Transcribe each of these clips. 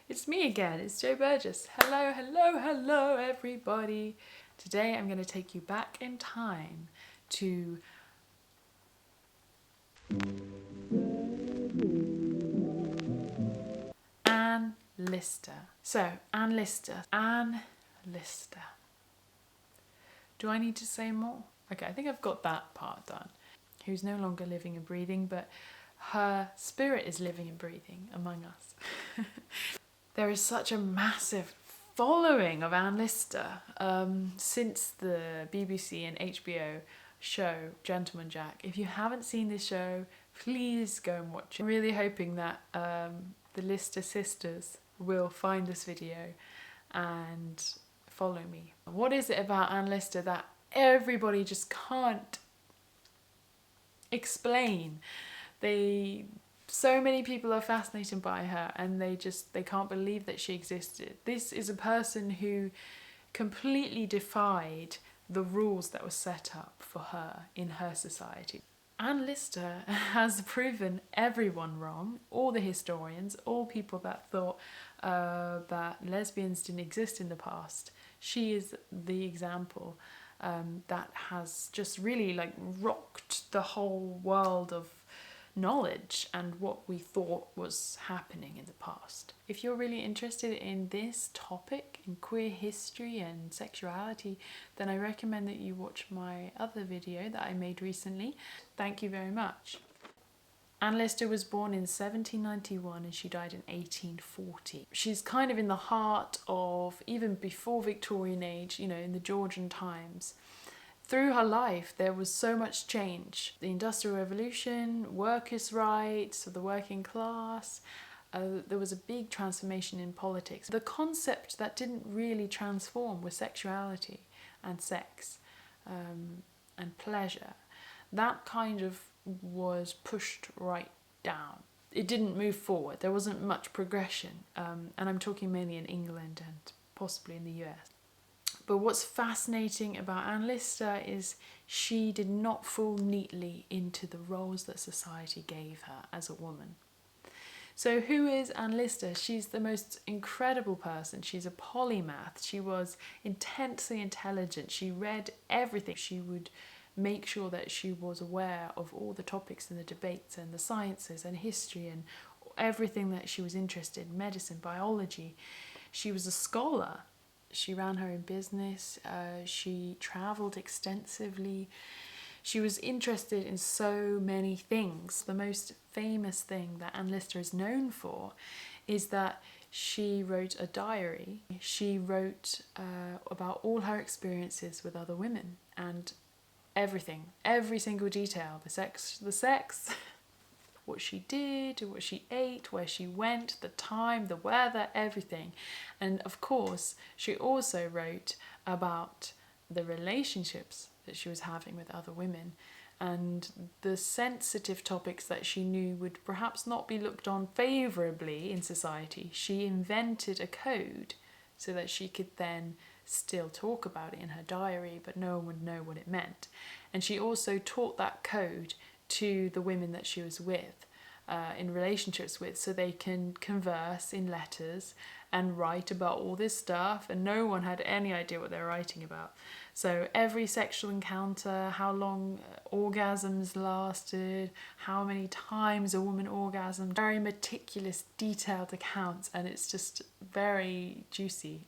It's me again, it's Jo Burgess. Hello, hello, hello everybody. Today I'm going to take you back in time to Anne Lister. So, Anne Lister. Anne Lister. Do I need to say more? Okay, I think I've got that part done. Who's no longer living and breathing, but her spirit is living and breathing among us. There is such a massive following of Anne Lister since the BBC and HBO show Gentleman Jack. If you haven't seen this show, please go and watch it. I'm really hoping that the Lister sisters will find this video and follow me. What is it about Anne Lister that everybody just can't explain? So many people are fascinated by her and they can't believe that she existed. This is a person who completely defied the rules that were set up for her in her society. Anne Lister has proven everyone wrong, all the historians, all people that thought that lesbians didn't exist in the past. She is the example that has just really rocked the whole world of knowledge and what we thought was happening in the past. If you're really interested in this topic, in queer history and sexuality, then I recommend that you watch my other video that I made recently. Thank you very much. Anne Lister was born in 1791 and she died in 1840. She's kind of in the heart of, even before Victorian age, in the Georgian times. Through her life, there was so much change. The Industrial Revolution, workers' rights of the working class, there was a big transformation in politics. The concept that didn't really transform was sexuality and sex and pleasure. That kind of was pushed right down. It didn't move forward. There wasn't much progression. And I'm talking mainly in England and possibly in the US. But what's fascinating about Anne Lister is she did not fall neatly into the roles that society gave her as a woman. So who is Anne Lister? She's the most incredible person. She's a polymath. She was intensely intelligent. She read everything. She would make sure that she was aware of all the topics and the debates and the sciences and history and everything that she was interested in, medicine, biology. She was a scholar. She ran her own business, she travelled extensively, she was interested in so many things. The most famous thing that Anne Lister is known for is that she wrote a diary. She wrote about all her experiences with other women and everything, every single detail, the sex, what she did, what she ate, where she went, the time, the weather, everything. And of course, she also wrote about the relationships that she was having with other women and the sensitive topics that she knew would perhaps not be looked on favourably in society. She invented a code so that she could then still talk about it in her diary, but no one would know what it meant. And she also taught that code to the women that she was with, in relationships with, so they can converse in letters and write about all this stuff, and no one had any idea what they were writing about. So every sexual encounter, how long orgasms lasted, how many times a woman orgasmed, very meticulous, detailed accounts, and it's just very juicy.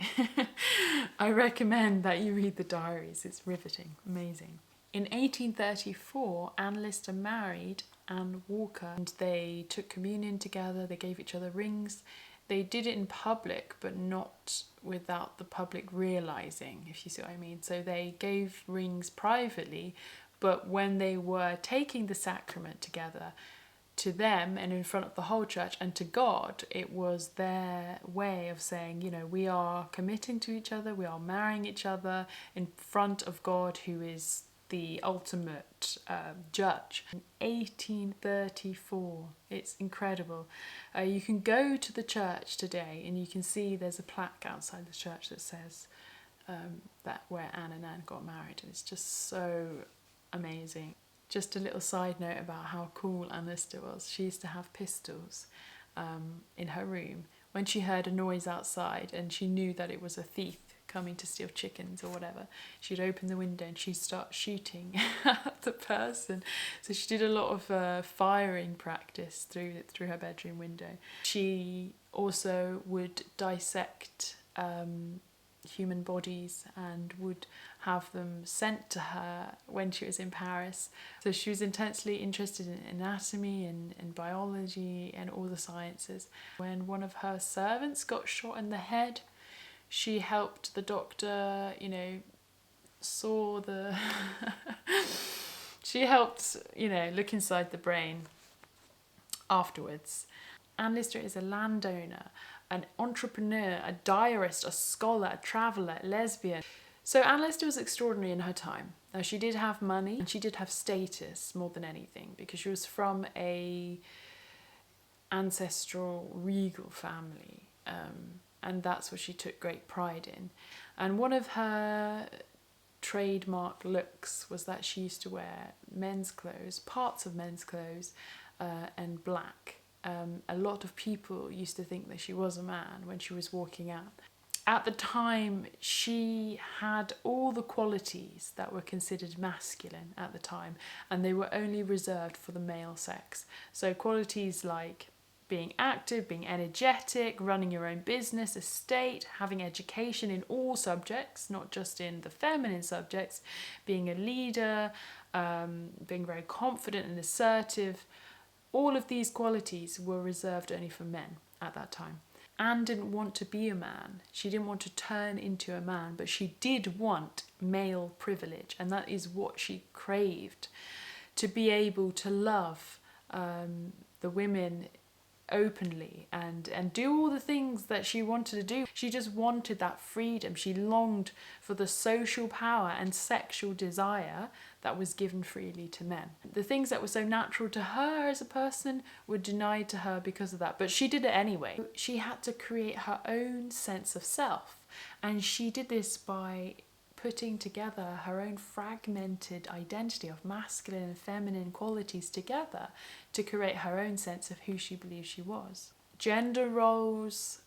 I recommend that you read the diaries, it's riveting, amazing. In 1834, Anne Lister married Anne Walker and they took communion together, they gave each other rings. They did it in public, but not without the public realising, if you see what I mean. So they gave rings privately, but when they were taking the sacrament together, to them and in front of the whole church and to God, it was their way of saying, we are committing to each other, we are marrying each other in front of God, who is the ultimate judge. 1834, it's incredible. You can go to the church today and you can see there's a plaque outside the church that says that where Anne and Anne got married, and it's just so amazing. Just a little side note about how cool Anne Lister was. She used to have pistols in her room when she heard a noise outside and she knew that it was a thief coming to steal chickens or whatever, she'd open the window and she'd start shooting at the person. So she did a lot of firing practice through her bedroom window. She also would dissect human bodies and would have them sent to her when she was in Paris. So she was intensely interested in anatomy and biology and all the sciences. When one of her servants got shot in the head, she helped the doctor, saw the... she helped, look inside the brain afterwards. Anne Lister is a landowner, an entrepreneur, a diarist, a scholar, a traveller, a lesbian. So Anne Lister was extraordinary in her time. Now, she did have money and she did have status more than anything, because she was from a ancestral regal family, and that's what she took great pride in. And one of her trademark looks was that she used to wear men's clothes, parts of men's clothes, and black. A lot of people used to think that she was a man when she was walking out. At the time, she had all the qualities that were considered masculine at the time, and they were only reserved for the male sex. So qualities like being active, being energetic, running your own business, estate, having education in all subjects, not just in the feminine subjects, being a leader, being very confident and assertive. All of these qualities were reserved only for men at that time. Anne didn't want to be a man. She didn't want to turn into a man, but she did want male privilege, and that is what she craved. To be able to love the women openly and do all the things that she wanted to do. She just wanted that freedom. She longed for the social power and sexual desire that was given freely to men. The things that were so natural to her as a person were denied to her because of that, but she did it anyway. She had to create her own sense of self, and she did this by putting together her own fragmented identity of masculine and feminine qualities together to create her own sense of who she believed she was. Gender roles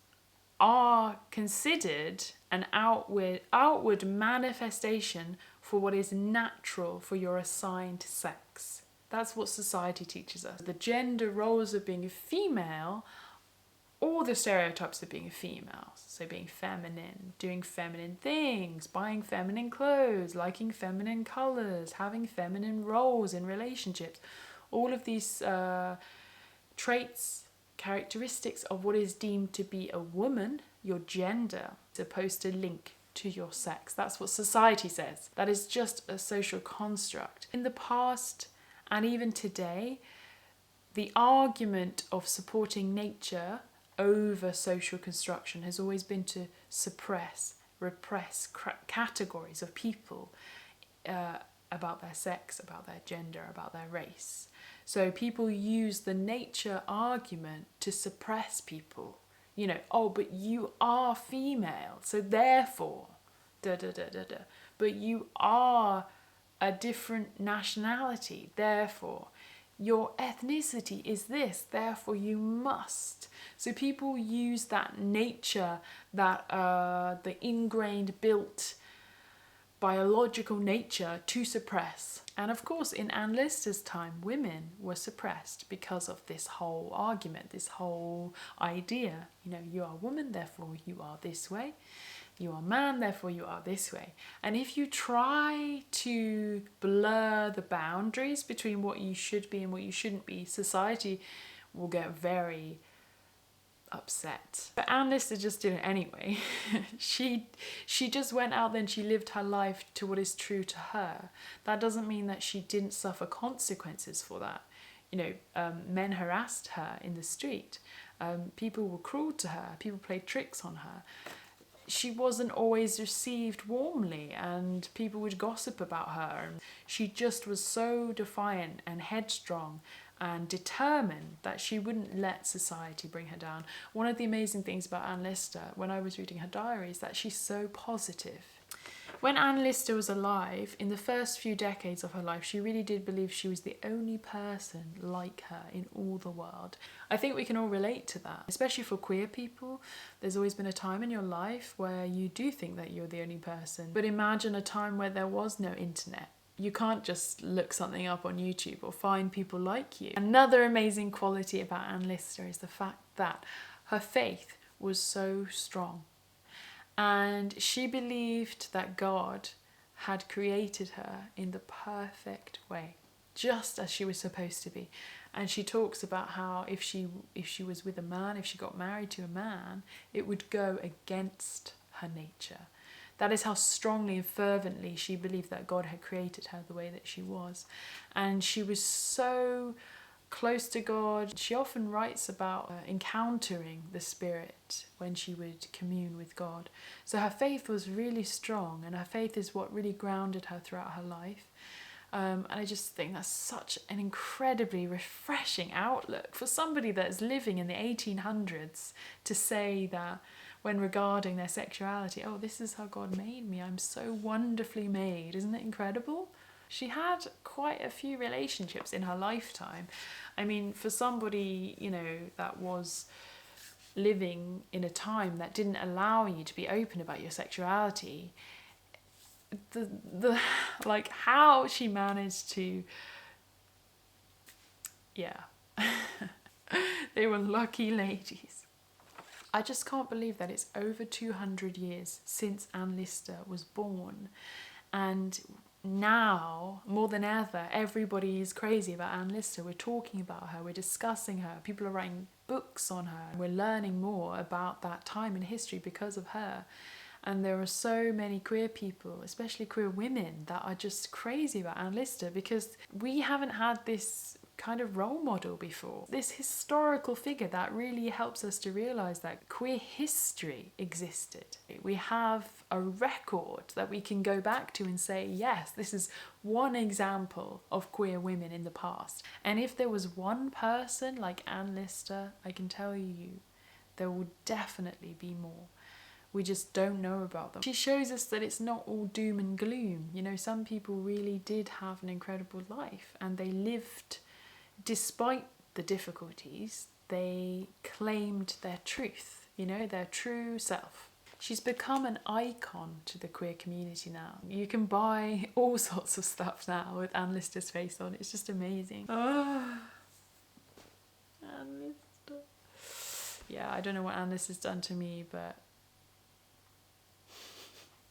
are considered an outward manifestation for what is natural for your assigned sex. That's what society teaches us. The gender roles of being a female, all the stereotypes of being a female, so being feminine, doing feminine things, buying feminine clothes, liking feminine colours, having feminine roles in relationships, all of these traits, characteristics of what is deemed to be a woman, your gender, is supposed to link to your sex. That's what society says. That is just a social construct. In the past and even today, the argument of supporting nature over social construction has always been to repress categories of people about their sex, about their gender, about their race. So people use the nature argument to suppress people. Oh, but you are female, so therefore, but you are a different nationality, therefore, your ethnicity is this, therefore you must. So people use that nature, that the ingrained, built, biological nature to suppress. And of course, in Anne Lister's time, women were suppressed because of this whole argument, this whole idea. You are a woman, therefore you are this way. You are a man, therefore you are this way. And if you try to blur the boundaries between what you should be and what you shouldn't be, society will get very upset. But Anne Lister just did it anyway. She just went out there and she lived her life to what is true to her. That doesn't mean that she didn't suffer consequences for that. Men harassed her in the street. People were cruel to her. People played tricks on her. She wasn't always received warmly, and people would gossip about her. She just was so defiant and headstrong and determined that she wouldn't let society bring her down. One of the amazing things about Anne Lister, when I was reading her diaries, that she's so positive. When Anne Lister was alive, in the first few decades of her life, she really did believe she was the only person like her in all the world. I think we can all relate to that, especially for queer people. There's always been a time in your life where you do think that you're the only person. But imagine a time where there was no internet. You can't just look something up on YouTube or find people like you. Another amazing quality about Anne Lister is the fact that her faith was so strong. And she believed that God had created her in the perfect way, just as she was supposed to be. And she talks about how if she was with a man, if she got married to a man, it would go against her nature. That is how strongly and fervently she believed that God had created her the way that she was. And she was so close to God. She often writes about encountering the Spirit when she would commune with God. So her faith was really strong, and her faith is what really grounded her throughout her life. And I just think that's such an incredibly refreshing outlook for somebody that's living in the 1800s to say that when regarding their sexuality, oh, this is how God made me. I'm so wonderfully made. Isn't it incredible? She had quite a few relationships in her lifetime. I mean, for somebody, that was living in a time that didn't allow you to be open about your sexuality, the like how she managed to, yeah, they were lucky ladies. I just can't believe that it's over 200 years since Anne Lister was born, and now, more than ever, everybody is crazy about Anne Lister. We're talking about her, we're discussing her, people are writing books on her. We're learning more about that time in history because of her. And there are so many queer people, especially queer women, that are just crazy about Anne Lister because we haven't had this kind of role model before. This historical figure that really helps us to realise that queer history existed. We have a record that we can go back to and say, yes, this is one example of queer women in the past. And if there was one person like Anne Lister, I can tell you, there will definitely be more. We just don't know about them. She shows us that it's not all doom and gloom. Some people really did have an incredible life and they lived despite the difficulties. They claimed their truth, their true self. She's become an icon to the queer community now. You can buy all sorts of stuff now with Anne Lister's face on. It's just amazing. Oh, Anne Lister. Yeah, I don't know what Anne Lister's done to me, but